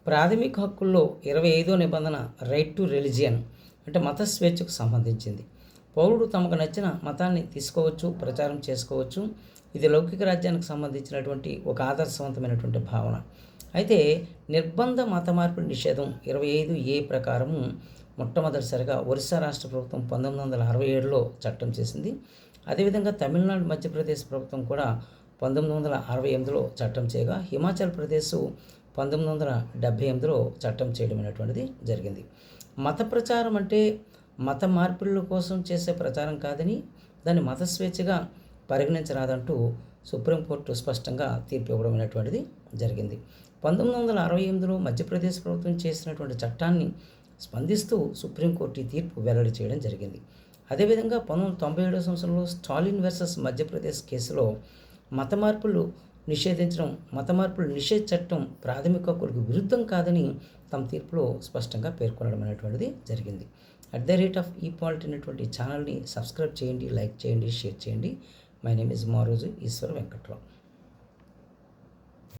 ప్రాథమిక హక్కుల్లో 25వ నిబంధన right to religion అంటే మత స్వేచ్ఛకు సంబంధించింది. పౌరుడు తమకు నచ్చిన మతాన్ని తీసుకోవచ్చు, ప్రచారం చేసుకోవచ్చు. ఇది లౌకిక రాజ్యానికి సంబంధించినటువంటి ఒక ఆదర్శవంతమైనటువంటి భావన. అయితే నిర్బంధ మత మార్పిడి నిషేధం 25A ప్రకారము మొట్టమొదటిసారిగా ఒరిస్సా రాష్ట్ర ప్రభుత్వం 1967లో చట్టం చేసింది. అదేవిధంగా తమిళనాడు, మధ్యప్రదేశ్ ప్రభుత్వం కూడా 1968లో చట్టం చేయగా, హిమాచల్ ప్రదేశ్ 1978లో చట్టం చేయడం అనేటువంటిది జరిగింది. మత ప్రచారం అంటే మత మార్పిడుల కోసం చేసే ప్రచారం కాదని, దాన్ని మత స్వేచ్ఛగా పరిగణించరాదంటూ సుప్రీంకోర్టు స్పష్టంగా తీర్పు ఇవ్వడం అనేటువంటిది జరిగింది. 1968లో మధ్యప్రదేశ్ ప్రభుత్వం చేసినటువంటి చట్టాన్ని స్పందిస్తూ సుప్రీంకోర్టు ఈ తీర్పు వెల్లడి చేయడం జరిగింది. అదేవిధంగా 1997 సంవత్సరంలో స్టాలిన్ వర్సెస్ మధ్యప్రదేశ్ కేసులో మత మార్పులు నిషేధ చట్టం ప్రాథమిక హక్కులకు విరుద్ధం కాదని తమ తీర్పులో స్పష్టంగా పేర్కొనడం అనేటువంటిది జరిగింది. @ePolit అనేటువంటి ఛానల్ని సబ్స్క్రైబ్ చేయండి, లైక్ చేయండి, షేర్ చేయండి. My name is Maroju Eshwar Venkatrao.